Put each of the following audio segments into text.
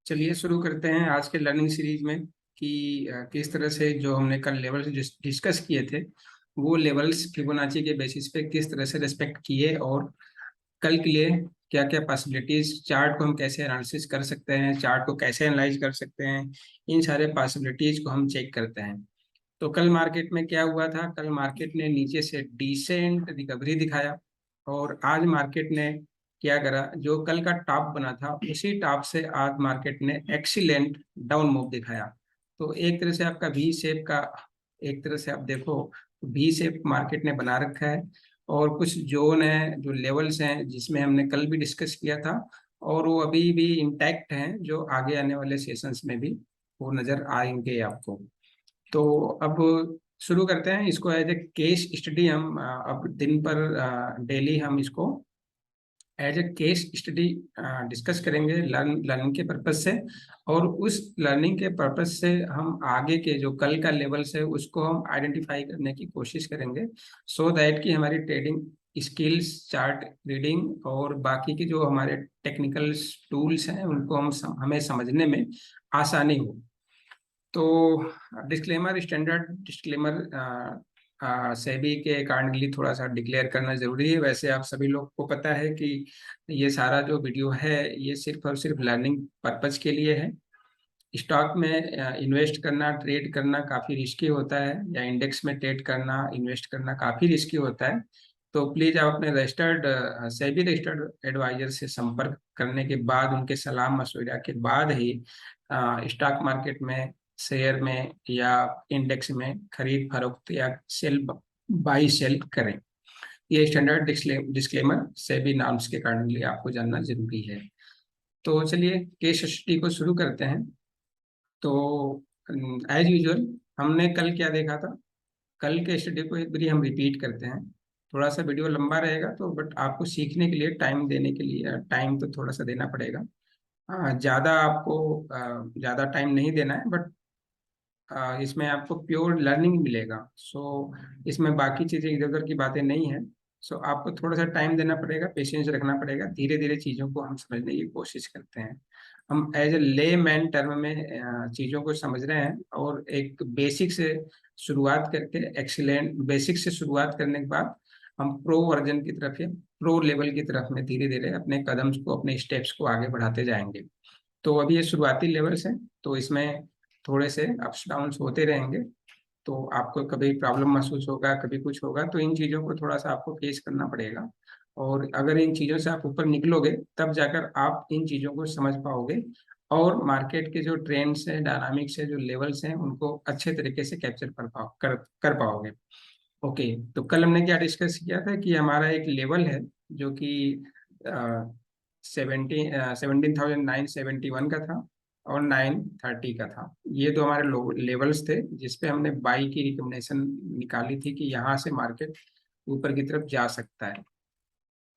चलिए शुरू करते हैं आज के लर्निंग सीरीज में कि किस तरह से जो हमने कल लेवल्स डिस्कस किए थे वो लेवल्स फिबोनाची के बेसिस पे किस तरह से रिस्पेक्ट किए और कल के लिए क्या क्या पॉसिबिलिटीज, चार्ट को हम कैसे एनालिसिस कर सकते हैं, चार्ट को कैसे एनालाइज कर सकते हैं, इन सारे पॉसिबिलिटीज को हम चेक करते हैं। तो कल मार्केट में क्या हुआ था? कल मार्केट ने नीचे से डिसेंट रिकवरी दिखाया और आज मार्केट ने क्या करा, जो कल का टॉप बना था उसी टॉप से आज मार्केट ने एक्सीलेंट डाउन मूव दिखाया। तो एक तरह से आपका वी शेप का, एक तरह से आप देखो वी शेप मार्केट ने बना रखा है और कुछ जोन है, जो लेवल्स हैं जिसमें हमने कल भी डिस्कस किया था और वो अभी भी इंटैक्ट हैं, जो आगे आने वाले सेशंस में भी वो नजर आएंगे आपको। तो अब शुरू करते हैं इसको एज ए केस स्टडी। हम अब दिन पर डेली हम इसको as a case study discuss करेंगे लर्निंग के पर्पज से, और उस लर्निंग के पर्पज से हम आगे के जो कल का लेवल्स है उसको हम आइडेंटिफाई करने की कोशिश करेंगे, सो दैट कि हमारी ट्रेडिंग स्किल्स, चार्ट रीडिंग और बाकी के जो हमारे टेक्निकल टूल्स हैं उनको हमें समझने में आसानी हो। तो डिस्क्लेमर, स्टैंडर्ड डिस्क्लेमर सेबी के अकॉर्डिंगली थोड़ा सा डिक्लेयर करना जरूरी है। वैसे आप सभी लोग को पता है कि ये सारा जो वीडियो है ये सिर्फ और सिर्फ लर्निंग पर्पज के लिए है। स्टॉक में इन्वेस्ट करना, ट्रेड करना काफ़ी रिस्की होता है, या इंडेक्स में ट्रेड करना, इन्वेस्ट करना काफ़ी रिस्की होता है। तो प्लीज़ आप अपने रजिस्टर्ड सेबी रजिस्टर्ड एडवाइजर से संपर्क करने के बाद, उनके सलाह मशवरा के बाद ही स्टॉक मार्केट में, शेयर में या इंडेक्स में खरीद फरोख्त या सेल, बाई सेल करें। ये स्टैंडर्ड डिस्क्लेमर सेबी नॉर्म्स के अकॉर्डिंगली आपको जानना जरूरी है। तो चलिए केस स्टडी को शुरू करते हैं। तो एज यूजुअल हमने कल क्या देखा था? कल के स्टडी को एक बारी हम रिपीट करते हैं। थोड़ा सा वीडियो लंबा रहेगा तो बट आपको सीखने के लिए, टाइम देने के लिए, टाइम तो थोड़ा सा देना पड़ेगा। हाँ, ज़्यादा आपको ज़्यादा टाइम नहीं देना है, बट इसमें आपको प्योर लर्निंग मिलेगा। सो इसमें बाकी चीज़ें इधर उधर की बातें नहीं है। सो आपको थोड़ा सा टाइम देना पड़ेगा, पेशेंस रखना पड़ेगा, धीरे धीरे चीज़ों को हम समझने की कोशिश करते हैं। हम एज ए ले मैन टर्म में चीज़ों को समझ रहे हैं और एक बेसिक से शुरुआत करके, एक्सीलेंट बेसिक से शुरुआत करने के बाद हम प्रो वर्जन की तरफ या प्रो लेवल की तरफ में धीरे धीरे अपने कदम को, अपने स्टेप्स को आगे बढ़ाते जाएंगे। तो अभी ये शुरुआती लेवल्स हैं, तो इसमें थोड़े से अप्स डाउन्स होते रहेंगे। तो आपको कभी प्रॉब्लम महसूस होगा, कभी कुछ होगा, तो इन चीज़ों को थोड़ा सा आपको फेस करना पड़ेगा। और अगर इन चीज़ों से आप ऊपर निकलोगे तब जाकर आप इन चीज़ों को समझ पाओगे और मार्केट के जो ट्रेंड्स हैं, डायनामिक्स है, जो लेवल्स हैं, उनको अच्छे तरीके से कैप्चर कर पाओगे। ओके, तो कल हमने क्या डिस्कस किया था कि हमारा एक लेवल है जो कि 17,971 का था और 930 का था। ये दो हमारे लेवल्स थे जिसपे हमने बाई की रिकमेंडेशन निकाली थी कि यहाँ से मार्केट ऊपर की तरफ जा सकता है।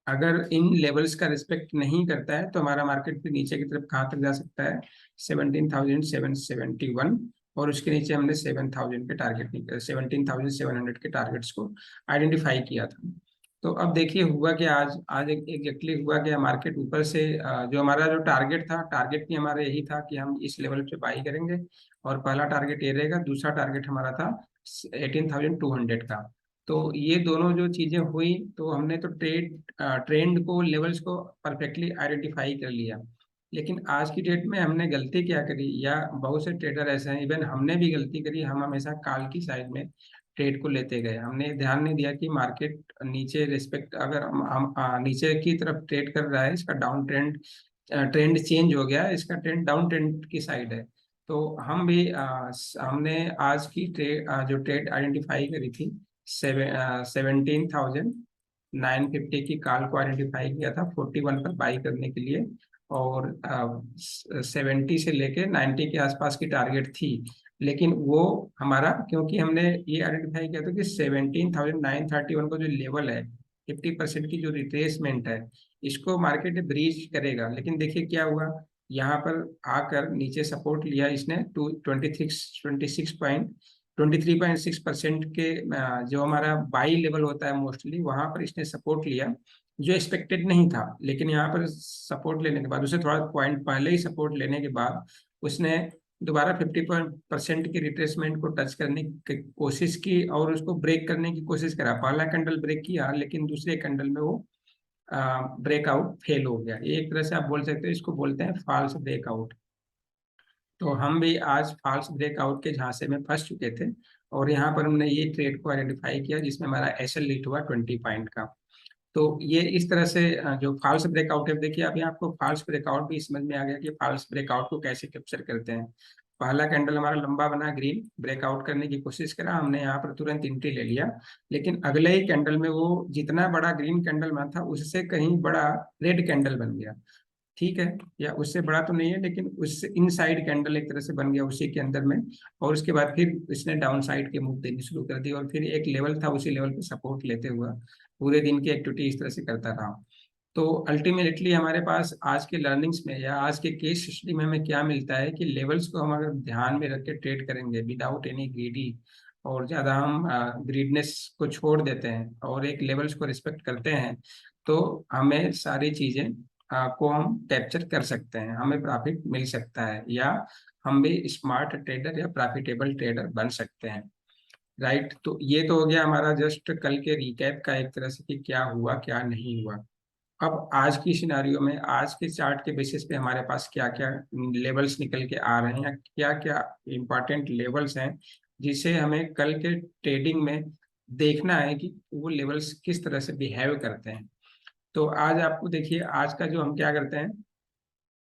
अगर इन लेवल्स का रिस्पेक्ट नहीं करता है तो हमारा मार्केट फिर नीचे की तरफ कहाँ तक जा सकता है? 17,771, और उसके नीचे हमने 7,000 के टारगेट, 17,700 के टारगेट्स को आइडेंटिफाई किया था। तो अब देखिए हुआ कि आज एग्जैक्टली हुआ कि मार्केट ऊपर से जो हमारा जो टारगेट था, टारगेट भी हमारा यही था कि हम इस लेवल पे बाई करेंगे, और पहला टारगेट ये रहेगा, दूसरा टारगेट हमारा था 18,200 का। तो ये दोनों जो चीजें हुई, तो हमने तो ट्रेंड को, लेवल्स को परफेक्टली आइडेंटिफाई कर लिया। लेकिन आज की डेट में हमने गलती क्या करी, या बहुत से ट्रेडर ऐसे हैं, इवन हमने भी गलती करी, हम हमेशा कॉल की साइड में ट्रेड को लेते गए। हमने ध्यान नहीं दिया कि मार्केट नीचे रिस्पेक्ट, अगर हम नीचे की तरफ ट्रेड कर रहा है, इसका डाउन ट्रेंड, ट्रेंड चेंज हो गया है, इसका ट्रेंड डाउन ट्रेंड की साइड है। तो हम भी हमने आज की जो ट्रेड आइडेंटिफाई करी थी, 17,950 की कॉल को आइडेंटिफाई किया था 41 पर बाई करने के लिए, और 70 से लेके 90 के आसपास की टारगेट थी। लेकिन वो हमारा, क्योंकि हमने ये आइडेंटिफाई किया था कि 17,931 का जो लेवल है, 50% की जो रिट्रेसमेंट है, इसको मार्केट ब्रीच करेगा। लेकिन देखिए क्या हुआ, यहाँ पर आकर नीचे सपोर्ट लिया इसने, 23.6% के जो हमारा बाई लेवल होता है मोस्टली, वहां पर इसने सपोर्ट लिया। जो एक्सपेक्टेड नहीं था, लेकिन यहाँ पर सपोर्ट लेने के बाद, उसे थोड़ा पॉइंट पहले ही सपोर्ट लेने के बाद उसने दोबारा 50% की रिट्रेसमेंट को टच करने की कोशिश की और उसको ब्रेक करने की कोशिश करा। पहला कैंडल ब्रेक किया, लेकिन दूसरे कैंडल में वो ब्रेकआउट फेल हो गया। ये एक तरह से आप बोल सकते हो, इसको बोलते हैं फॉल्स ब्रेकआउट। तो हम भी आज फॉल्स ब्रेकआउट के झांसे में फंस चुके थे, और यहाँ पर हमने ये ट्रेड को आइडेंटिफाई किया जिसमें हमारा एसएल लिट हुआ 20 पॉइंट का। तो ये इस तरह से जो फॉल्स ब्रेकआउट है, देखिए अभी आपको फॉल्स ब्रेकआउट भी समझ में आ गया कि फॉल्स ब्रेकआउट को कैसे कैप्चर करते हैं। पहला कैंडल हमारा लंबा बना, ग्रीन ब्रेकआउट करने की कोशिश करा, हमने यहाँ पर तुरंत एंट्री ले लिया, लेकिन अगले ही कैंडल में वो जितना बड़ा ग्रीन कैंडल बना था उससे कहीं बड़ा रेड कैंडल बन गया। ठीक है, या उससे बड़ा तो नहीं है, लेकिन उससे इनसाइड कैंडल एक तरह से बन गया उसी के अंदर में। और उसके बाद फिर इसने डाउन साइड के मूव देनी शुरू कर दी, और फिर एक लेवल था, उसी लेवल पे सपोर्ट लेते हुआ पूरे दिन की एक्टिविटी इस तरह से करता रहा। तो अल्टीमेटली हमारे पास आज के लर्निंग्स में या आज के केस स्टडी में हमें क्या मिलता है कि लेवल्स को हम अगर ध्यान में रख के ट्रेड करेंगे विदाउट एनी ग्रीडी, और ज़्यादा हम ग्रीडनेस को छोड़ देते हैं और एक लेवल्स को रिस्पेक्ट करते हैं, तो हमें सारी चीज़ें को हम कैप्चर कर सकते हैं, हमें प्रॉफिट मिल सकता है, या हम भी स्मार्ट ट्रेडर या प्रॉफिटेबल ट्रेडर बन सकते हैं। राइट, तो ये तो हो गया हमारा जस्ट कल के रिकैप का एक तरह से कि क्या हुआ क्या नहीं हुआ। अब आज की सिनारियो में आज के चार्ट के बेसिस पे हमारे पास क्या क्या लेवल्स निकल के आ रहे हैं, या क्या क्या इंपॉर्टेंट लेवल्स हैं जिसे हमें कल के ट्रेडिंग में देखना है कि वो लेवल्स किस तरह से बिहेव करते हैं। तो आज आपको देखिए, आज का जो हम क्या करते हैं,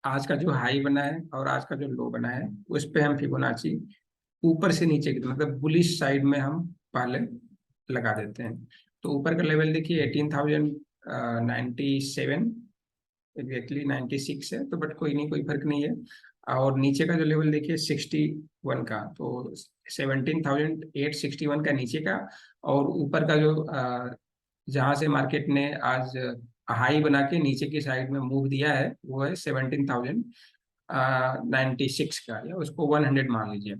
आज का जो हाई बना है और आज का जो लो बना है उस पे हम फिबोनाची ऊपर से नीचे की मतलब बुलिश साइड में हम पहले लगा देते हैं। तो ऊपर का लेवल देखिए 18,097, एग्जैक्टली 96 है, तो बट कोई नहीं, कोई फर्क नहीं है। और नीचे का जो लेवल देखिए 61 का, तो 17,861 का नीचे का, और ऊपर का जो जहाँ से मार्केट ने आज हाई बना के नीचे की साइड में मूव दिया है वो है 17,096 का, या उसको 100 मान लीजिए।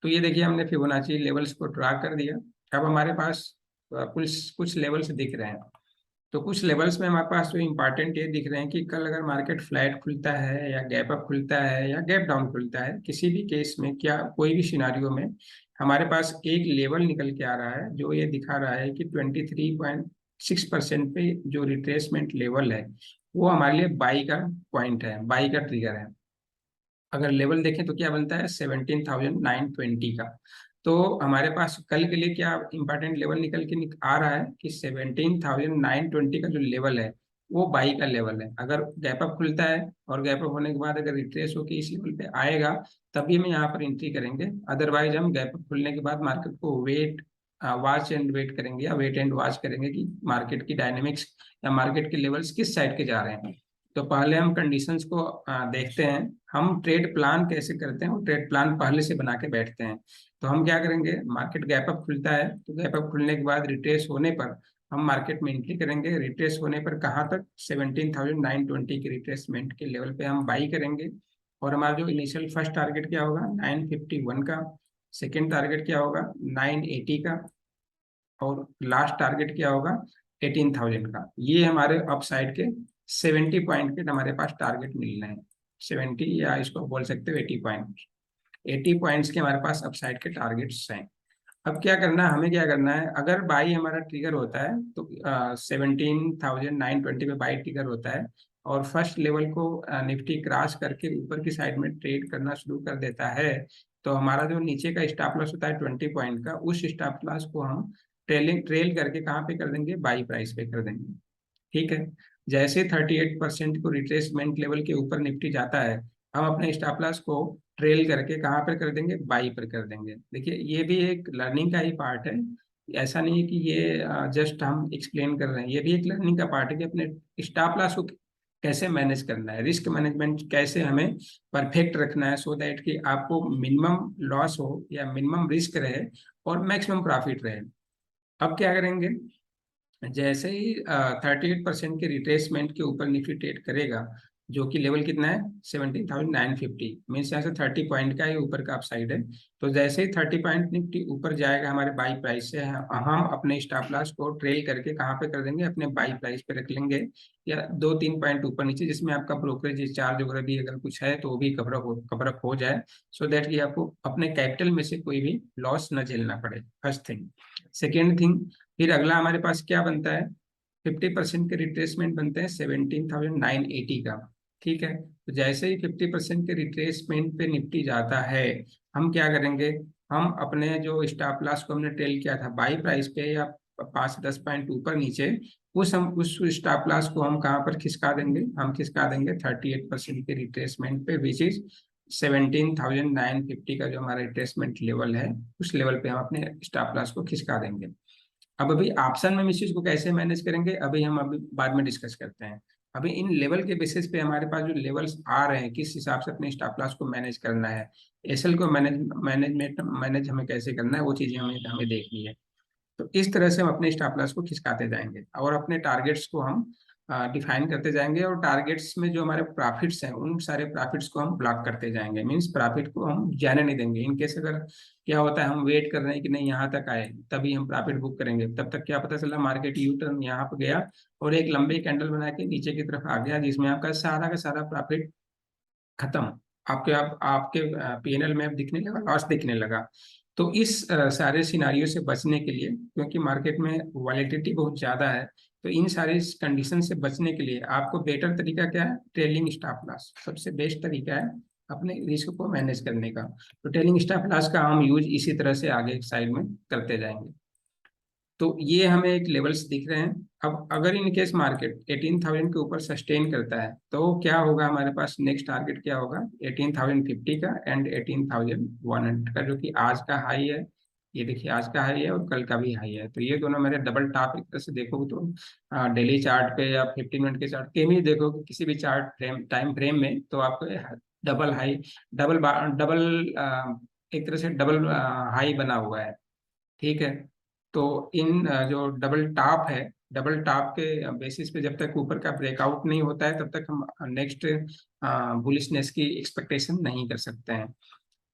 तो ये देखिए हमने फिबोनाची लेवल्स को ड्रा कर दिया। अब हमारे पास कुछ कुछ लेवल्स दिख रहे हैं। तो कुछ लेवल्स में हमारे पास जो इम्पोर्टेंट ये दिख रहे हैं कि कल अगर मार्केट फ्लैट खुलता है या गैप अप खुलता है या गैप डाउन खुलता है, किसी भी केस में क्या कोई भी सिनारियो में हमारे पास एक लेवल निकल के आ रहा है जो ये दिखा रहा है कि 23.6% पे जो रिट्रेसमेंट लेवल है वो हमारे लिए बाई का पॉइंट है, बाई का ट्रिगर है। अगर लेवल देखें तो क्या बनता है 17,920 का। तो हमारे पास कल के लिए क्या इंपॉर्टेंट लेवल निकल के आ रहा है कि 17,920 का जो लेवल है वो बाई का लेवल है। अगर गैप अप खुलता है और गैप अप होने के बाद अगर रिट्रेस होकर इस लेवल पे आएगा तभी हम यहाँ पर एंट्री करेंगे, अदरवाइज हम गैप अप खुलने के बाद मार्केट को वॉच एंड वेट करेंगे, या वेट एंड वॉच करेंगे कि मार्केट की डायनेमिक्स या मार्केट के लेवल्स किस साइड के जा रहे हैं। तो पहले हम कंडीशंस को देखते हैं। हम ट्रेड प्लान कैसे करते हैं, और ट्रेड प्लान पहले से बना के बैठते हैं। तो हम क्या करेंगे, मार्केट गैप अप खुलता है तो गैप अप खुलने के बाद रिट्रेस होने पर हम मार्केट में एंट्री करेंगे। रिट्रेस होने पर कहाँ तक, 17,920 के रिट्रेसमेंट के लेवल पे हम बाई करेंगे। और हमारा जो इनिशियल फर्स्ट टारगेट क्या होगा 951 का, सेकेंड टारगेट क्या होगा 980 का, और लास्ट टारगेट क्या होगा 18,000 का। ये हमारे अप साइड के 70 पॉइंट के हमारे पास टारगेट मिल रहे हैं। 70, या इसको बोल सकते हो 80 पॉइंट, 80 पॉइंट्स के हमारे पास अप साइड के टारगेट्स हैं। अब क्या करना है, हमें क्या करना है, अगर बाई हमारा ट्रिगर होता है तो 17,920 पे बाई ट्रिगर होता है और फर्स्ट लेवल को निफ्टी क्रॉस करके ऊपर की साइड में ट्रेड करना शुरू कर देता है, तो हमारा जो नीचे का स्टॉप लॉस होता है 20 पॉइंट का, उस स्टॉप लॉस को हम ट्रेल करके कहाँ पे कर देंगे, बाई प्राइस पे कर देंगे। ठीक है, जैसे 38% को रिट्रेसमेंट लेवल के ऊपर निफ्टी जाता है, हम अपने स्टॉप लॉस को ट्रेल करके कहाँ पर कर देंगे, बाई पर कर देंगे। देखिए ये भी एक लर्निंग का ही पार्ट है, ऐसा नहीं है कि ये जस्ट हम एक्सप्लेन कर रहे हैं, ये भी एक लर्निंग का पार्ट है कि अपने स्टॉप लॉस को कैसे मैनेज करना है, रिस्क मैनेजमेंट कैसे हमें परफेक्ट रखना है, सो दैट कि आपको मिनिमम लॉस हो या मिनिमम रिस्क रहे और मैक्सिमम प्रॉफिट रहे। अब क्या करेंगे, जैसे ही 38% के रिट्रेसमेंट के ऊपर निफ्टी ट्रेड करेगा जो कि लेवल कितना है 17,950, मीन्स यहाँ से 30 पॉइंट का ये ऊपर का अपसाइड है। तो जैसे ही 30 पॉइंट निफ्टी ऊपर जाएगा हमारे बाई प्राइस से, हम अपने स्टॉप लॉस को ट्रेल करके कहाँ पे कर देंगे, अपने बाई प्राइस पे रख लेंगे, या 2-3 पॉइंट ऊपर नीचे, जिसमें आपका ब्रोकरेज चार्ज वगैरह भी अगर कुछ है तो वो भी कवर अप हो जाए, सो दैट कि आपको अपने कैपिटल में से कोई भी लॉस न झेलना पड़े। First thing. सेकेंड थिंग, फिर अगला हमारे पास क्या बनता है, 50% के रिट्रेसमेंट बनते हैं 17,980 का। ठीक है, तो जैसे ही 50% के रिट्रेसमेंट पे निफ्टी जाता है, हम क्या करेंगे, हम अपने जो स्टॉप लॉस को हमने ट्रेल किया था बाई प्राइस पे, या 5 से 10 पॉइंट ऊपर नीचे, उस स्टॉप लॉस को हम कहाँ पर खिसका देंगे, हम खिसका देंगे 38% के रिट्रेसमेंट पे, विच इज 17,950 का जो हमारा रिट्रेसमेंट लेवल है, उस लेवल पे हम अपने स्टॉप लॉस को खिसका देंगे। अब अभी ऑप्शन में हम इस चीज को कैसे मैनेज करेंगे, अभी बाद में डिस्कस करते हैं। अभी इन लेवल के बेसिस पे हमारे पास जो लेवल्स आ रहे हैं, किस हिसाब से अपने स्टॉप लॉस को मैनेज करना है, एसएल को मैनेज हमें कैसे करना है, वो चीजें हमें हमें देखनी है। तो इस तरह से हम अपने स्टॉप लॉस को खिसकाते जाएंगे और अपने टारगेट्स को हम डिफाइन करते जाएंगे, और टारगेट्स में जो हमारे प्रॉफिट्स हैं उन सारे प्रॉफिट्स को हम ब्लॉक करते जाएंगे, मींस प्रॉफिट को हम जाने नहीं देंगे। इन केस अगर क्या होता है, हम वेट कर रहे हैं कि नहीं यहाँ तक आए तभी हम प्रॉफिट बुक करेंगे, तब तक क्या पता चला मार्केट यू टर्न यहाँ पर गया और एक लंबे कैंडल बना के नीचे की तरफ आ गया, जिसमें आपका सारा का सारा प्रॉफिट खत्म, आपके पीएनएल में अब दिखने लगा, लॉस दिखने लगा। तो इस सारे सिनारियों से बचने के लिए, क्योंकि मार्केट में वॉलेटिलिटी बहुत ज्यादा है, तो इन सारे कंडीशन से बचने के लिए आपको बेटर तरीका क्या है, ट्रेलिंग स्टॉप लॉस सबसे बेस्ट तरीका है अपने रिस्क को मैनेज करने का। तो ट्रेलिंग स्टॉप लॉस का हम यूज इसी तरह से आगे साइड में करते जाएंगे। तो ये हमें एक लेवल्स दिख रहे हैं। अब अगर इन केस मार्केट 18,000 के ऊपर सस्टेन करता है तो क्या होगा, हमारे पास नेक्स्ट टारगेट क्या होगा, 18,050 का एंड 18,100 का, जो कि आज का हाई है। ये देखिए आज का हाई है और कल का भी हाई है, तो ये दोनों मेरे डबल टॉप एक तरह से देखोगे तो डेली चार्ट पे या 15 मिनट के चार्ट के भी देखोगे, किसी भी चार्ट फ्रेम टाइम फ्रेम में, तो आपको डबल हाई, डबल डबल एक तरह से डबल हाई बना हुआ है। ठीक है, तो इन जो डबल टॉप है, डबल टॉप के बेसिस पे जब तक ऊपर का ब्रेकआउट नहीं होता है तब तक हम नेक्स्ट बुलिशनेस की एक्सपेक्टेशन नहीं कर सकते हैं।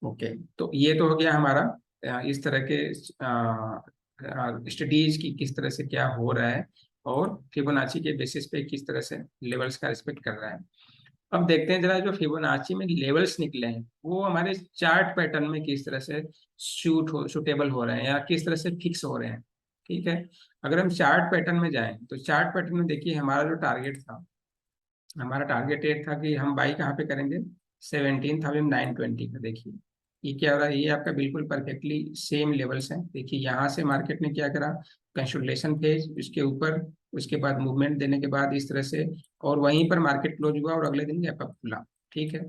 ओके, तो ये तो हो गया हमारा इस तरह के स्टडीज की किस तरह से क्या हो रहा है, और फिबोनाची के बेसिस पे किस तरह से लेवल्स का रिस्पेक्ट कर रहा है। अब देखते हैं जरा, जो फिबोनाची में लेवल्स निकले हैं वो हमारे चार्ट पैटर्न में किस तरह से सूटेबल हो रहे हैं, या किस तरह से फिक्स हो रहे हैं। ठीक है, अगर हम चार्ट पैटर्न में जाएं तो चार्ट पैटर्न में देखिए हमारा जो टारगेट था, हमारा टारगेट ये था कि हम बाई कहाँ पे करेंगे, 17,920 का। देखिए ये क्या हो रहा है, ये आपका बिल्कुल परफेक्टली सेम लेवल्स हैं। देखिए यहाँ से मार्केट ने क्या करा, कंसोलिडेशन फेज, उसके ऊपर, उसके बाद मूवमेंट देने के बाद इस तरह से, और वहीं पर मार्केट क्लोज हुआ और अगले दिन गैप अप खुला। ठीक है,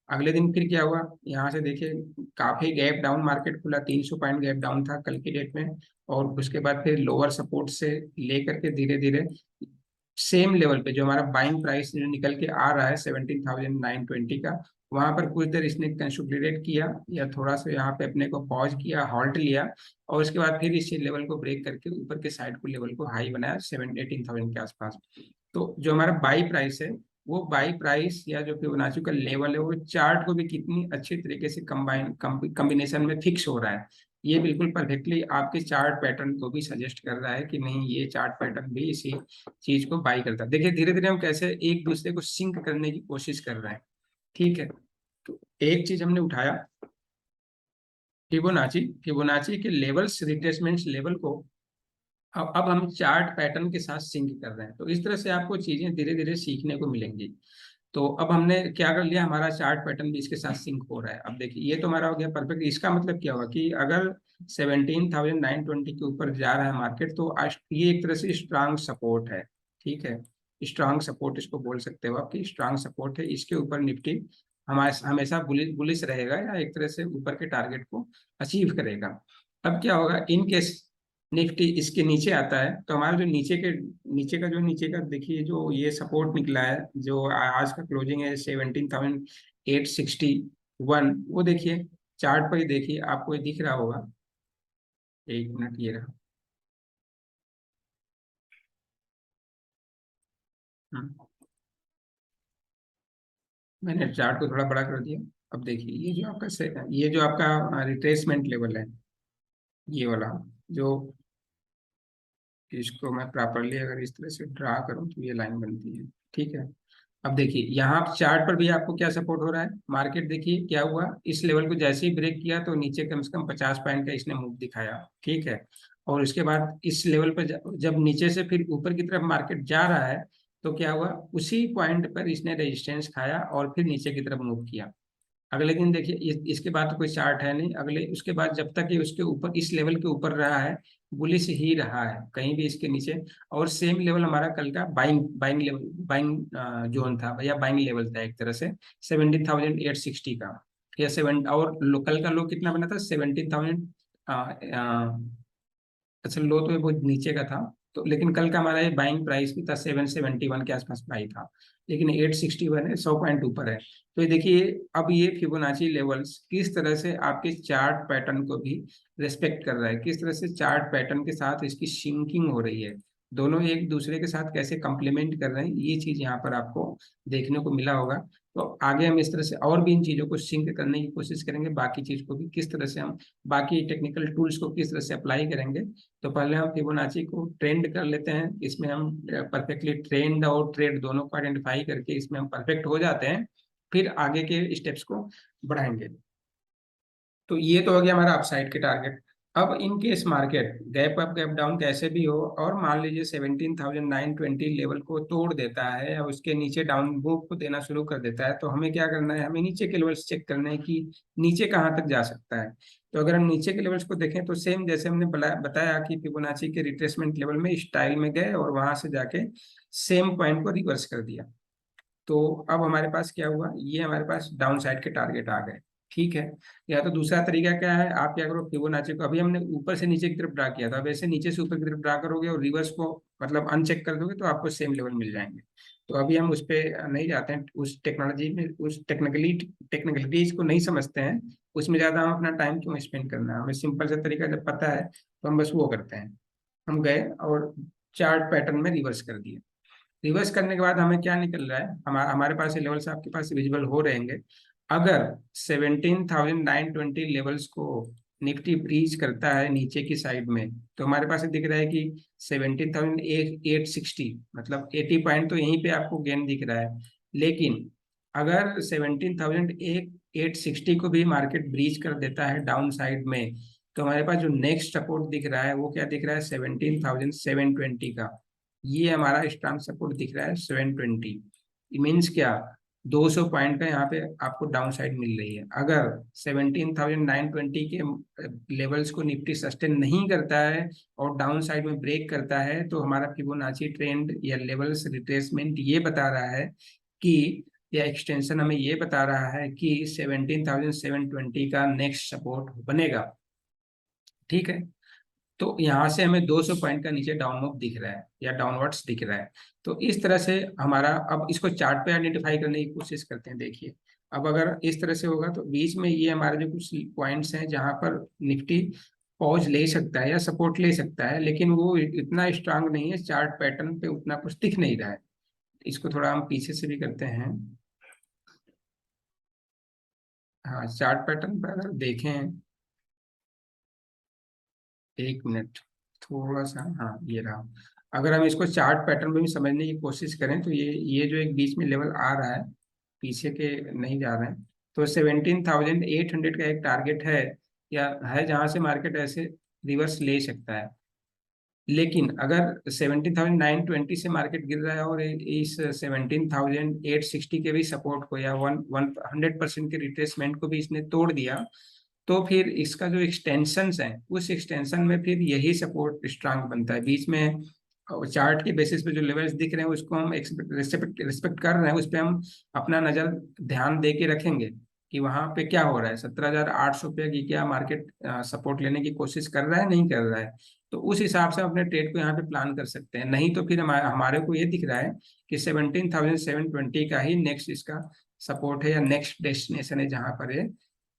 अगले दिन फिर क्या हुआ, यहाँ से देखिए काफी गैप डाउन मार्केट खुला, 300 पॉइंट गैप डाउन था कल की डेट में, और उसके बाद फिर लोअर सपोर्ट से लेकर के धीरे धीरे सेम लेवल पे जो हमारा बाइंग प्राइस जो निकल के आ रहा है 17,920 का, वहां पर कुछ देर इसने कंसोलिडेट किया, या थोड़ा सा यहाँ पे अपने को पॉज किया, हॉल्ट लिया, और उसके बाद फिर इसी लेवल को ब्रेक करके ऊपर के साइड को लेवल को हाई बनाया 18,000 के आसपास। तो जो हमारा बाई प्राइस है, वो बाई प्राइस या जो फिबोनाची का लेवल है, वो चार्ट को भी कितनी अच्छी तरीके से कॉम्बिनेशन में फिक्स हो रहा है। ये बिल्कुल परफेक्टली आपके चार्ट पैटर्न को भी सजेस्ट कर रहा है कि नहीं, ये चार्ट पैटर्न भी इसी चीज को बाई करता है। देखिए धीरे धीरे हम कैसे एक दूसरे को सिंक करने की कोशिश कर रहे हैं। ठीक है, तो एक चीज हमने उठाया फिबोनाची, फिबोनाची के लेवल्स, रिट्रेसमेंट लेवल को अब हम चार्ट पैटर्न के साथ सिंक कर रहे हैं, तो इस तरह से आपको चीजें धीरे धीरे सीखने को मिलेंगी। तो अब हमने क्या कर लिया, हमारा चार्ट पैटर्न भी इसके साथ सिंक हो रहा है। अब देखिए ये तो हमारा हो गया परफेक्ट। इसका मतलब क्या हुआ कि अगर 17,920 के ऊपर जा रहा है मार्केट, तो ये एक तरह से स्ट्रांग सपोर्ट है। ठीक है, स्ट्रांग सपोर्ट इसको बोल सकते हो आपकी, स्ट्रांग सपोर्ट है, इसके ऊपर निफ्टी हमारे हमेशा बुलिश रहेगा, या एक तरह से ऊपर के टारगेट को अचीव करेगा। अब क्या होगा, इन केस निफ्टी इसके नीचे आता है, तो हमारा जो नीचे का देखिए, जो ये सपोर्ट निकला है, जो आज का क्लोजिंग है 17,861, वो देखिए चार्ट पर ही देखिए, आपको ये दिख रहा होगा। एक मिनट, ये रहा। हम्म, मैंने चार्ट को थोड़ा बड़ा कर दिया। अब देखिए ये जो आपका रिट्रेसमेंट लेवल है, ये वाला, जो इसको मैं प्रॉपरली अगर इस तरह से ड्रा करूं तो ये लाइन बनती है, ठीक है। अब देखिए यहाँ चार्ट पर भी आपको क्या सपोर्ट हो रहा है, मार्केट देखिए क्या हुआ, इस लेवल को जैसे ही ब्रेक किया तो नीचे कम से कम 50 पॉइंट का इसने मूव दिखाया, ठीक है। और उसके बाद इस लेवल पर जब नीचे से फिर ऊपर की तरफ मार्केट जा रहा है, तो क्या हुआ, उसी पॉइंट पर इसने रेजिस्टेंस खाया और फिर नीचे की तरफ मूव किया। अगले दिन देखिए इसके बाद तो कोई चार्ट है नहीं, अगले उसके बाद जब तक ये उसके ऊपर इस लेवल के ऊपर रहा है, बुलिश ही रहा है, कहीं भी इसके नीचे। और सेम लेवल हमारा कल का buying buying level, buying zone था भैया, बाइंग लेवल था एक तरह से 17,860 का, या सेवन, और लोकल का लो कितना बना था, 17,000। अच्छा लो तो ये बहुत नीचे का था, तो लेकिन कल का हमारा ये बाइंग प्राइस भी था 771 के आसपास प्राइस था, लेकिन 861 है, 100 पॉइंट ऊपर है। तो ये देखिए अब ये फिबोनाची लेवल्स किस तरह से आपके चार्ट पैटर्न को भी रेस्पेक्ट कर रहा है, किस तरह से चार्ट पैटर्न के साथ इसकी सिंकिंग हो रही है, दोनों एक दूसरे के साथ कैसे कंप्लीमेंट कर रहे हैं, ये चीज यहाँ पर आपको देखने को मिला होगा। तो आगे हम इस तरह से और भी इन चीजों को सिंक करने की कोशिश करेंगे, बाकी चीज को भी किस तरह से हम बाकी टेक्निकल टूल्स को किस तरह से अप्लाई करेंगे। तो पहले हम फिबोनाची को ट्रेंड कर लेते हैं, इसमें हम परफेक्टली ट्रेंड और ट्रेड दोनों को आइडेंटिफाई करके इसमें हम परफेक्ट हो जाते हैं, फिर आगे के स्टेप्स को बढ़ाएंगे। तो ये तो हो गया हमारा अपसाइड के टारगेट। अब in case market gap up gap down कैसे भी हो और मान लीजिए 17,920 लेवल को तोड़ देता है या उसके नीचे डाउन मूव को देना शुरू कर देता है, तो हमें क्या करना है, हमें नीचे के लेवल्स चेक करना है कि नीचे कहाँ तक जा सकता है। तो अगर हम नीचे के लेवल्स को देखें तो सेम जैसे हमने बताया कि फिबोनाची के रिट्रेसमेंट लेवल में स्टाइल में गए और वहां से जाके सेम पॉइंट को रिवर्स कर दिया। तो अब हमारे पास क्या हुआ, ये हमारे पास डाउन साइड के टारगेट आ गए, ठीक है। या तो दूसरा तरीका क्या है, आप क्या करो, फिबोनाची को अभी हमने ऊपर से नीचे की तरफ ड्रा किया था, वैसे नीचे से ऊपर की तरफ ड्रा करोगे और रिवर्स को मतलब अनचेक कर दोगे तो आपको सेम लेवल मिल जाएंगे। तो अभी हम उस पर नहीं जाते हैं, उस टेक्नोलॉजी में उस टेक्निकलिटीज को नहीं समझते हैं, उसमें ज्यादा हम अपना टाइम क्यों स्पेंड करना है, हमें सिंपल सा तरीका जब पता है तो हम बस वो करते हैं। हम गए और चार्ट पैटर्न में रिवर्स कर दिए। रिवर्स करने के बाद हमें क्या निकल रहा है, हमारे पास ये लेवल्स आपके पास विजिबल हो रहेंगे। अगर 17,920 लेवल्स को निफ्टी ब्रीच करता है नीचे की साइड में, तो हमारे पास ये दिख रहा है कि 17,860, मतलब 80 पॉइंट तो यहीं पे आपको गेन दिख रहा है। लेकिन अगर 17,860 को भी मार्केट ब्रीच कर देता है डाउन साइड में, तो हमारे पास जो नेक्स्ट सपोर्ट दिख रहा है वो क्या दिख रहा है, 17,720 का। ये हमारा स्ट्रॉन्ग सपोर्ट दिख रहा है 720। मीन्स क्या, 200 पॉइंट का यहाँ पे आपको डाउन साइड मिल रही है। अगर 17,920 के लेवल्स को निफ्टी सस्टेन नहीं करता है और डाउन साइड में ब्रेक करता है, तो हमारा फिबोनाची ट्रेंड या लेवल्स रिट्रेसमेंट ये बता रहा है कि, या एक्सटेंशन हमें ये बता रहा है कि 17,720 का नेक्स्ट सपोर्ट बनेगा, ठीक है। तो यहाँ से हमें 200 पॉइंट का नीचे डाउन मूव दिख रहा है या डाउनवर्ड्स दिख रहा है। तो इस तरह से हमारा, अब इसको चार्ट पे आइडेंटिफाई करने की कोशिश करते हैं। देखिए अब अगर इस तरह से होगा तो बीच में ये हमारे जो कुछ पॉइंट्स हैं जहां पर निफ्टी पॉज ले सकता है या सपोर्ट ले सकता है, लेकिन वो इतना स्ट्रांग नहीं है, चार्ट पैटर्न पे उतना कुछ दिख नहीं रहा है। इसको थोड़ा हम पीछे से भी करते हैं। हाँ चार्ट पैटर्न पर अगर देखें, एक मिनट, थोड़ा सा, हाँ ये रहा। अगर हम इसको चार्ट पैटर्न में भी समझने की कोशिश करें तो ये जो एक बीच में लेवल आ रहा है, पीछे के नहीं जा रहे हैं, तो 17,800 का एक टारगेट है या है, जहां से मार्केट ऐसे रिवर्स ले सकता है। लेकिन अगर 17,920 से मार्केट गिर रहा है और इस 17,860 के भी सपोर्ट को या 100% के रिट्रेसमेंट को भी इसने तोड़ दिया, तो फिर इसका जो एक्सटेंशन है उस एक्सटेंशन में फिर यही सपोर्ट स्ट्रांग बनता है बीच में। चार्ट के बेसिस पे जो लेवल्स दिख रहे हैं उसको हम रिस्पेक्ट कर रहे हैं, उस पर हम अपना नजर ध्यान दे के रखेंगे कि वहां पे क्या हो रहा है, 17,800 पे की क्या मार्केट सपोर्ट लेने की कोशिश कर रहा है, नहीं कर रहा है। तो उस हिसाब से हम अपने ट्रेड को यहाँ पे प्लान कर सकते हैं। नहीं तो फिर हमारे को ये दिख रहा है कि 17,720 का ही नेक्स्ट इसका सपोर्ट है या नेक्स्ट डेस्टिनेशन है, जहां पर ये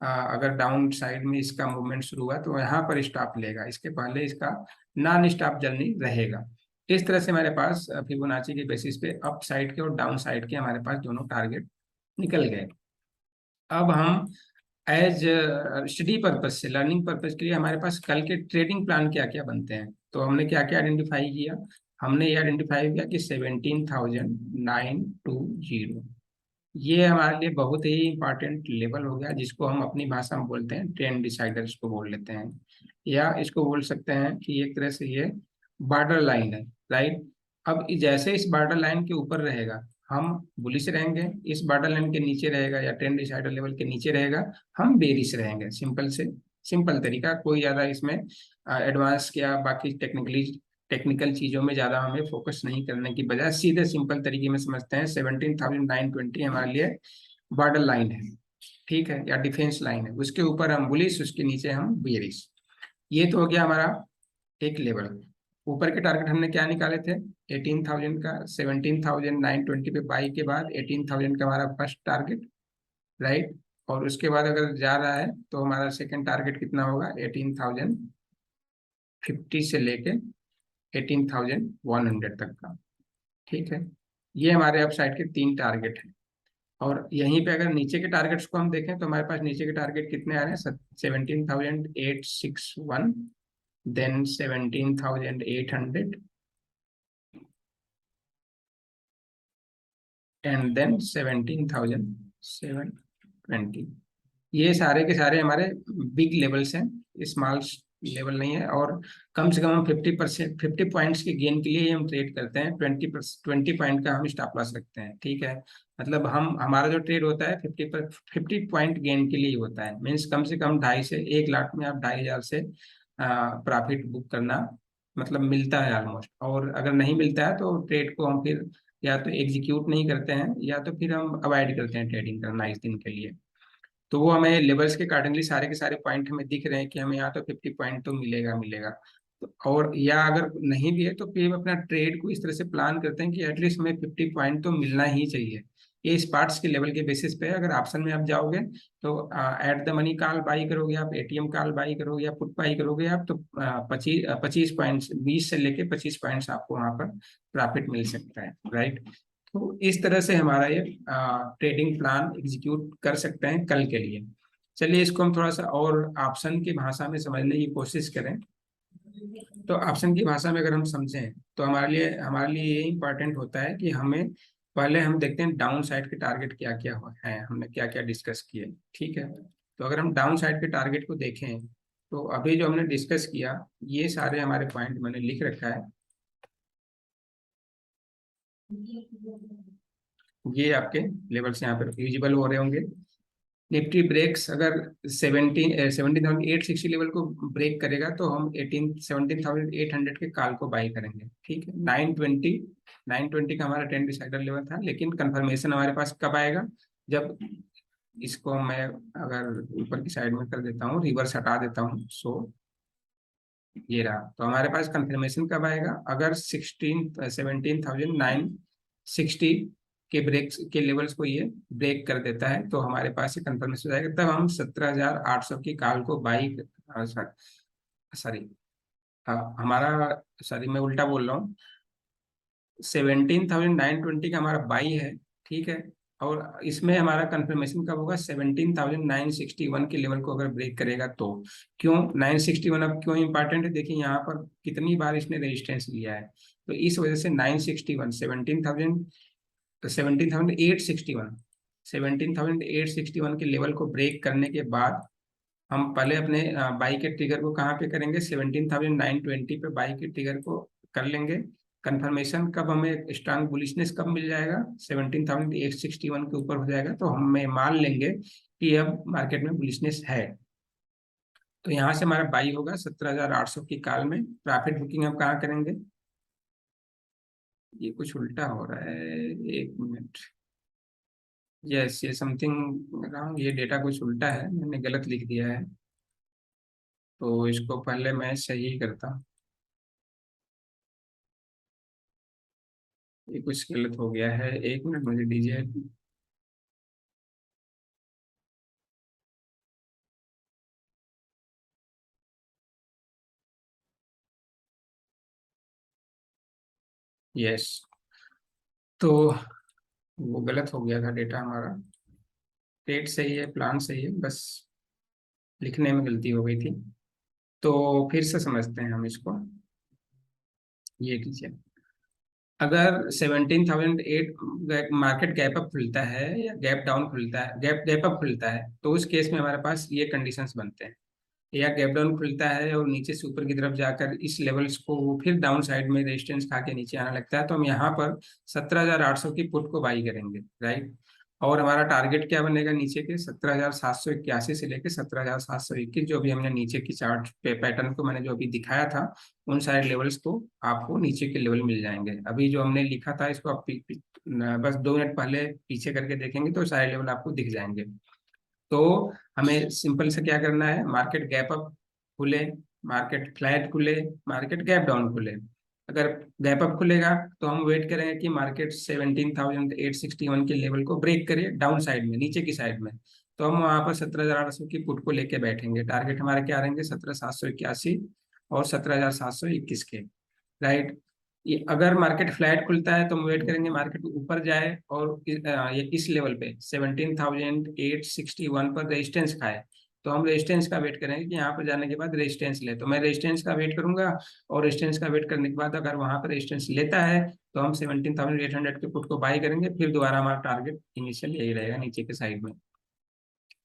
अगर डाउन साइड में इसका मूवमेंट शुरू हुआ तो यहाँ पर स्टॉप लेगा, इसके पहले इसका नॉन स्टॉप जर्नी रहेगा। इस तरह से हमारे पास फिबोनाची के बेसिस पे अप साइड के और डाउन साइड के हमारे पास दोनों टारगेट निकल गए। अब हम एज स्टडी पर्पज से, लर्निंग पर्पज के लिए हमारे पास कल के ट्रेडिंग प्लान क्या क्या बनते हैं, तो हमने क्या क्या आइडेंटिफाई किया। हमने ये आइडेंटिफाई किया कि 17,920 ये हमारे लिए बहुत ही इंपॉर्टेंट लेवल हो गया, जिसको हम अपनी भाषा में बोलते हैं ट्रेंड डिसाइडर, इसको बोल लेते हैं, या इसको बोल सकते हैं कि एक तरह से ये बॉर्डर लाइन है, राइट। अब जैसे इस बॉर्डर लाइन के ऊपर रहेगा हम बुलिश रहेंगे, इस बॉर्डर लाइन के नीचे रहेगा या ट्रेंड डिसाइडर लेवल के नीचे रहेगा हम बेरिश रहेंगे। सिंपल से सिंपल तरीका, कोई ज़्यादा इसमें एडवांस या बाकी टेक्निकल चीज़ों में ज़्यादा हमें फोकस नहीं करने की बजाय सीधे सिंपल तरीके में समझते हैं। 17,920 हमारे लिए बॉर्डर लाइन है, ठीक है, या डिफेंस लाइन है, उसके ऊपर हम बुलिश, उसके नीचे हम बेरिश। ये तो हो गया हमारा एक लेवल। ऊपर के टारगेट हमने क्या निकाले थे, 18,000 का। 17,920 पे बाई के बाद 18,000 का हमारा फर्स्ट टारगेट, राइट। और उसके बाद अगर जा रहा है तो हमारा सेकंड टारगेट कितना होगा, 18,050 से लेके 18,100 तक का, ठीक है। ये हमारे अपसाइड के तीन टारगेट हैं। और यहीं पे अगर नीचे के टारगेट्स को हम देखें तो हमारे पास नीचे के टारगेट कितने आ रहे हैं, 17,861, देन 17,800 एंड देन 17,720। ये सारे के सारे हमारे बिग लेवल्स हैं, स्मॉल लेवल नहीं है। और कम से कम हम 50%, 50 पॉइंट्स के गेन के लिए हम ट्रेड करते हैं। 20 पॉइंट का हम स्टॉप लॉस रखते हैं, ठीक है। मतलब हम, हमारा जो ट्रेड होता है 50 पॉइंट गेन के लिए ही होता है। मीन्स कम से कम 2.5 से 1 लाख में आप 2,500 से प्रॉफिट बुक करना मतलब मिलता है ऑलमोस्ट। और अगर नहीं मिलता है तो ट्रेड को हम फिर या तो एग्जीक्यूट नहीं करते हैं या तो फिर हम अवॉइड करते हैं ट्रेडिंग करना इस दिन के लिए। तो वो हमें लेवल्स के अकॉर्डिंगली सारे के सारे पॉइंट हमें दिख रहे हैं कि हमें यहाँ तो 50 पॉइंट तो मिलेगा मिलेगा। तो और या अगर नहीं भी है तो फिर हम अपना ट्रेड को इस तरह से प्लान करते हैं कि एटलीस्ट हमें 50 पॉइंट तो मिलना ही चाहिए। ये स्पार्ट्स के लेवल के बेसिस पे है। अगर ऑप्शन में आप जाओगे तो at the money call by करोगे आप, एटीएम कॉल बाई करोगे या पुट बाई करोगे आप, तो 25 पॉइंट्स, 20 से लेके 25 पॉइंट्स आपको वहां पर प्रॉफिट मिल सकता है, राइट। तो इस तरह से हमारा ये ट्रेडिंग प्लान एग्जीक्यूट कर सकते हैं कल के लिए। चलिए इसको हम थोड़ा सा और ऑप्शन की भाषा में समझने की कोशिश करें। तो ऑप्शन की भाषा में अगर हम समझें तो हमारे लिए ये इंपॉर्टेंट होता है कि हमें पहले हम देखते हैं डाउन साइड के टारगेट क्या क्या है, हमने क्या क्या डिस्कस किए, ठीक है। तो अगर हम डाउन साइड के टारगेट को देखें तो अभी जो हमने डिस्कस किया ये सारे हमारे पॉइंट मैंने लिख रखा है, ये आपके लेवल्स यहाँ पर विजिबल हो रहे होंगे। निफ्टी ब्रेक्स अगर 17,860 लेवल को ब्रेक करेगा तो हम 17,800 के कॉल को बाई करेंगे, ठीक है। 920 का हमारा ट्रेंड डिसाइडर लेवल था, लेकिन कंफर्मेशन हमारे पास कब आएगा, जब इसको मैं अगर ऊपर की साइड में कर देता हूँ, रिवर्स हटा देता हूँ, सो ये रहा। तो हमारे पास कंफर्मेशन कब आएगा, अगर 17,960 के ब्रेक के लेवल्स को ये ब्रेक कर देता है तो हमारे पास ये कंफर्मेशन आएगा, तब हम 17,800 की कॉल को बाई, सॉरी, हमारा, सॉरी मैं उल्टा बोल रहा हूँ। 17,920 का हमारा बाई है, ठीक है। और इसमें हमारा कंफर्मेशन कब होगा, 17,961 के लेवल को अगर ब्रेक करेगा तो। क्यों 961 अब क्यों इंपॉर्टेंट है, देखिए यहाँ पर कितनी बार इसने रेजिस्टेंस लिया है। तो इस वजह से 961, 17,861 के लेवल को ब्रेक करने के बाद हम पहले अपने बाई के ट्रिगर को कहाँ पे करेंगे, 17,920 पे बाई के ट्रिगर को कर लेंगे। कंफर्मेशन कब हमें, स्ट्रांग बुलिशनेस कब मिल जाएगा, 17,861 के ऊपर हो जाएगा तो हमें मान लेंगे कि अब मार्केट में बुलिशनेस है। तो यहाँ से हमारा बाई होगा 17,800 की कॉल में। प्रॉफिट बुकिंग हम कहाँ करेंगे, ये कुछ उल्टा हो रहा है, एक मिनट। यस, ये समथिंग रॉन्ग, ये डेटा कुछ उल्टा है, मैंने गलत लिख दिया है। तो इसको पहले मैं सही करता हूँ, ये कुछ गलत हो गया है, एक मिनट मुझे दीजिए। यस, तो वो गलत हो गया था डेटा हमारा। डेट सही है, प्लान सही है, बस लिखने में गलती हो गई थी। तो फिर से समझते हैं हम इसको। ये कीजिए, अगर 17,008 मार्केट गैप अप खुलता है या गैप डाउन खुलता है, गैप अप खुलता है, तो उस केस में हमारे पास ये कंडीशंस बनते हैं। या गैप डाउन खुलता है और नीचे से ऊपर की तरफ जाकर इस लेवल्स को वो फिर डाउन साइड में रेजिस्टेंस खा के नीचे आने लगता है, तो हम यहाँ पर 17,800 की पुट को बाई करेंगे, राइट। और हमारा टारगेट क्या बनेगा नीचे के 17,781 से लेकर 17,721, जो भी हमने नीचे की चार्ट पे पैटर्न को मैंने जो अभी दिखाया था, उन सारे लेवल्स को आपको नीचे के लेवल मिल जाएंगे। अभी जो हमने लिखा था इसको आप बस 2 मिनट पहले पीछे करके देखेंगे तो सारे लेवल आपको दिख जाएंगे। तो हमें सिंपल से क्या करना है, मार्केट गैप अप खुले, मार्केट फ्लैट खुले, मार्केट गैप डाउन खुले। अगर गैप अप खुलेगा तो हम वेट करेंगे कि मार्केट 17,861 के लेवल को ब्रेक करे डाउन साइड में, नीचे की साइड में। तो हम वहां पर 17,800 की पुट को लेके बैठेंगे। टारगेट हमारे क्या रहेंगे, 17,781 और 17,721 के, राइट। ये अगर मार्केट फ्लैट खुलता है तो हम वेट करेंगे मार्केट ऊपर जाए और ये इस लेवल पे 17,861 पर रेजिस्टेंस खाए। तो हम रेजिस्टेंस का वेट करेंगे कि यहाँ पर जाने के बाद रेजिस्टेंस ले, तो मैं रेजिस्टेंस का वेट करूंगा। और रेजिस्टेंस का वेट करने के बाद अगर वहां पर रेजिस्टेंस लेता है तो हम 17,800 के पुट को बाई करेंगे। फिर दोबारा हमारा टारगेट इनिशियल यही रहेगा, नीचे के साइड में।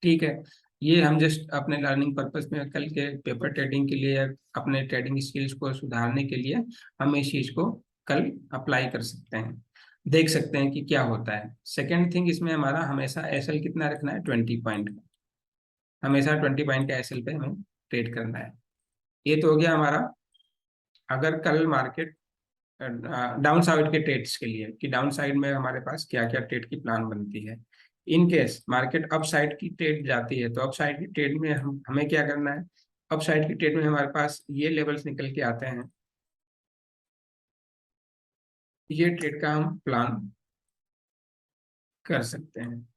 ठीक है, ये हम जस्ट अपने लर्निंग पर्पस में कल के पेपर ट्रेडिंग के लिए या अपने ट्रेडिंग स्किल्स को सुधारने के लिए हम इस चीज को कल अप्लाई कर सकते हैं, देख सकते हैं कि क्या होता है। सेकेंड थिंग, इसमें हमारा हमेशा एसएल कितना रखना है, 20 पॉइंट का। हमेशा 20 पॉइंट का एसएल पे हमें ट्रेड करना है। ये तो हो गया हमारा, अगर कल मार्केट डाउन साइड के ट्रेड्स के लिए कि डाउन साइड में हमारे पास क्या क्या ट्रेड की प्लान बनती है। In case market up side की ट्रेड जाती है तो अप साइड की ट्रेड में हमें क्या करना है, अप साइड की ट्रेड में हमारे पास ये लेवल्स निकल के आते हैं, ये ट्रेड का हम प्लान कर सकते हैं।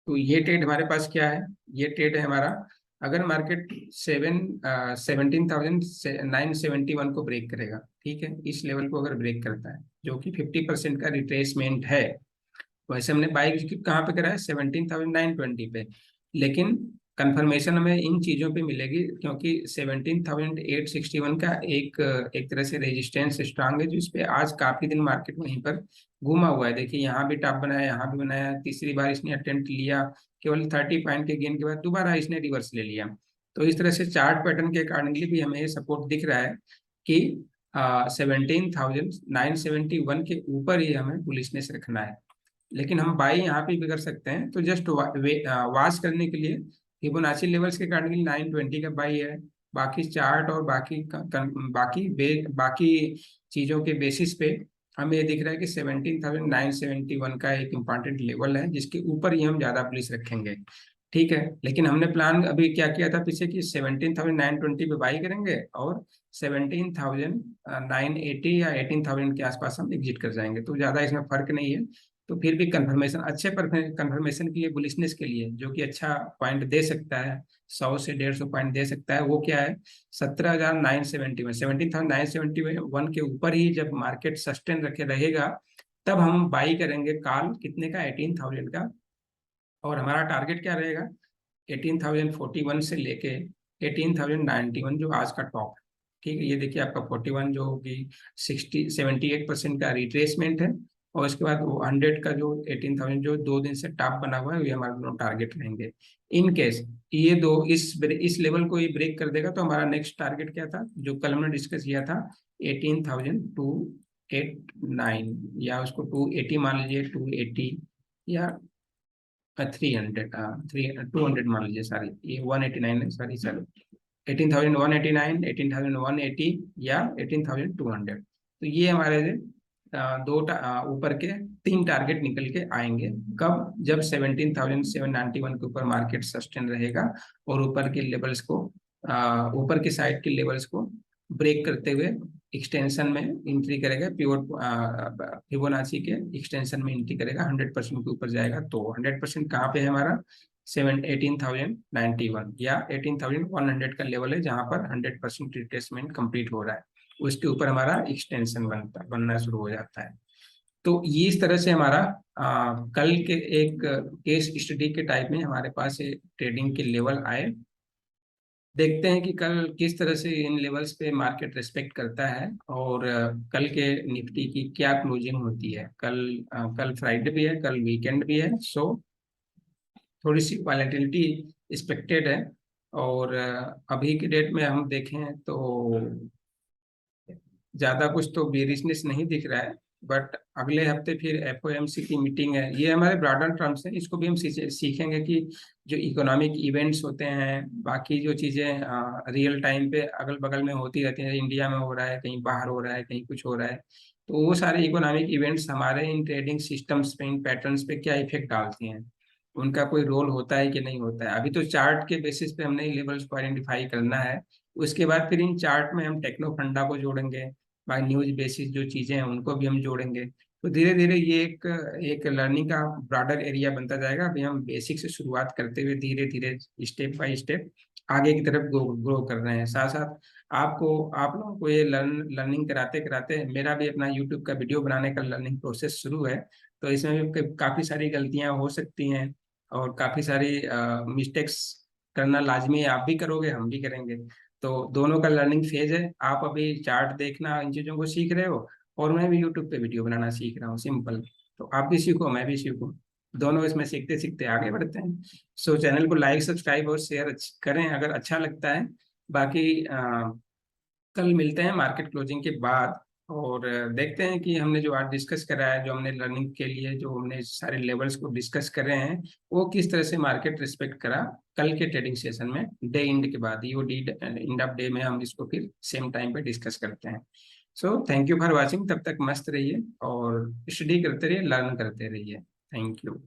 तो ये ट्रेड हमारे पास क्या है, ये ट्रेड है हमारा, अगर मार्केट 17,971 को ब्रेक करेगा, ठीक है, इस लेवल को अगर ब्रेक करता है जो कि 50% का रिट्रेसमेंट है। वैसे हमने बाई कहाँ पे करा है, 17,920 पे। लेकिन कंफर्मेशन हमें इन चीजों पे मिलेगी क्योंकि 17,861 का एक एक तरह से रेजिस्टेंस स्ट्रांग है, जिस पे आज काफी दिन मार्केट वहीं पर घूमा हुआ है। देखिए यहाँ भी टॉप बनाया, यहाँ भी बनाया, तीसरी बार इसने अटेम्प्ट लिया, केवल 30 पॉइंट के गेन के बाद दोबारा इसने रिवर्स ले लिया। तो इस तरह से चार्ट पैटर्न के अकॉर्डिंगली भी हमें ये सपोर्ट दिख रहा है कि 17,971 के ऊपर ही हमें बुलिशनेस रखना है। लेकिन हम बाई यहाँ पे भी कर सकते हैं, तो जस्ट वाश करने के लिए फिबोनाची लेवल्स के अकॉर्डिंगली 920 का बाई है। बाकी चार्ट और बाकी चीजों के बेसिस पे हमें ये दिख रहा है कि 17,971 का एक इम्पॉर्टेंट लेवल है, जिसके ऊपर ही हम ज्यादा पुलिस रखेंगे। ठीक है, लेकिन हमने प्लान अभी क्या किया था पीछे कि 17,920 पे बाई करेंगे और 17,980 या 18,000 के आसपास हम एग्जिट कर जाएंगे, तो ज्यादा इसमें फर्क नहीं है। तो फिर भी कंफर्मेशन, अच्छे कंफर्मेशन के लिए, बुलिशनेस के लिए जो कि अच्छा पॉइंट दे सकता है, 100 से 150 पॉइंट दे सकता है, वो क्या है, 17,971, 17,971 के ऊपर ही जब मार्केट सस्टेन रखे रहेगा तब हम बाई करेंगे कॉल कितने का, 18,000 का। और हमारा टारगेट क्या रहेगा, 18,041 से लेके 18,091 जो आज का टॉप है। ठीक है, ये देखिए आपका 41 जो कि 78% का रिट्रेसमेंट है। और उसके बाद वो 100 का जो 18,000 जो 2 दिन से टॉप बना हुआ है, ये हमारे दोनों टारगेट रहेंगे। इन केस ये दो इस लेवल को ये ब्रेक कर देगा तो हमारा नेक्स्ट टारगेट क्या था, जो कल हमने डिस्कस किया था, 18,289, या उसको 280 मान लीजिए, 280 या 300, 200 मान लीजिए, सॉरी ये 189 है, सॉरी सर, 18,189, 18,180 या 18,200। तो ये हमारे ऊपर के 3 टारगेट निकल के आएंगे। कब, जब 17,791 के ऊपर मार्केट सस्टेन रहेगा और ऊपर के लेवल्स को, ऊपर के साइड के लेवल्स को ब्रेक करते हुए एक्सटेंशन में एंट्री करेगा, प्योर फिबोनाची के एक्सटेंशन में एंट्री करेगा, 100% के ऊपर जाएगा। तो 100% कहाँ पे है हमारा, 18,091 या 18,100 का लेवल है, जहां पर 100% रिट्रेसमेंट कंप्लीट हो रहा है, उसके ऊपर हमारा एक्सटेंशन बनना शुरू हो जाता है। तो ये इस तरह से हमारा कल के एक केस स्टडी के टाइप में हमारे पास ट्रेडिंग के लेवल आए। देखते हैं कि कल किस तरह से इन लेवल्स पे मार्केट रेस्पेक्ट करता है, और कल के निफ्टी की क्या क्लोजिंग होती है। कल फ्राइडे भी है, कल वीकेंड भी है, सो थोड़ी सी वॉलेटिलिटी एक्सपेक्टेड है। और अभी के डेट में हम देखें तो ज्यादा कुछ तो बेरिशनेस नहीं दिख रहा है। बट अगले हफ्ते फिर एफओएमसी की मीटिंग है, ये हमारे ब्रॉडर टर्म्स हैं, इसको भी हम सीखेंगे कि जो इकोनॉमिक इवेंट्स होते हैं, बाकी जो चीजें रियल टाइम पे अगल बगल में होती रहती हैं, इंडिया में हो रहा है, कहीं बाहर हो रहा है, कहीं कुछ हो रहा है, तो वो सारे इकोनॉमिक इवेंट्स हमारे इन ट्रेडिंग सिस्टम्स पे, इन पैटर्न्स पे क्या इफेक्ट डालती हैं, उनका कोई रोल होता है कि नहीं होता है। अभी तो चार्ट के बेसिस पे हमने लेवल्स को आइडेंटिफाई करना है। उसके बाद फिर इन चार्ट में हम टेक्नो फंडा को जोड़ेंगे, बाय न्यूज बेसिस जो चीजें हैं उनको भी हम जोड़ेंगे। तो धीरे धीरे ये एक एक लर्निंग का ब्रॉडर एरिया बनता जाएगा। अभी हम बेसिक से शुरुआत करते हुए धीरे धीरे स्टेप बाय स्टेप आगे की तरफ ग्रो कर रहे हैं। साथ साथ आप लोगों को ये लर्निंग कराते कराते मेरा भी अपना यूट्यूब का वीडियो बनाने का लर्निंग प्रोसेस शुरू है। तो इसमें भी काफी सारी गलतियां हो सकती हैं, और काफी सारी मिस्टेक्स करना लाजमी है। आप भी करोगे, हम भी करेंगे। तो दोनों का लर्निंग फेज है। आप अभी चार्ट देखना, इन चीजों को सीख रहे हो, और मैं भी यूट्यूब पे वीडियो बनाना सीख रहा हूँ, सिंपल। तो आप भी सीखो, मैं भी सीखूं, दोनों इसमें सीखते सीखते आगे बढ़ते हैं। सो चैनल को लाइक, सब्सक्राइब और शेयर करें अगर अच्छा लगता है। बाकी कल मिलते हैं मार्केट क्लोजिंग के बाद, और देखते हैं कि हमने जो आज डिस्कस करा है, जो हमने लर्निंग के लिए जो हमने सारे लेवल्स को डिस्कस कर रहे हैं, वो किस तरह से मार्केट रिस्पेक्ट करा कल के ट्रेडिंग सेशन में, डे एंड के बाद, ईओडी एंड ऑफ डे में हम इसको फिर सेम टाइम पे डिस्कस करते हैं। So thank you for watching. तब तक मस्त रहिए और स्टडी करते रहिए, लर्न करते रहिए। Thank you.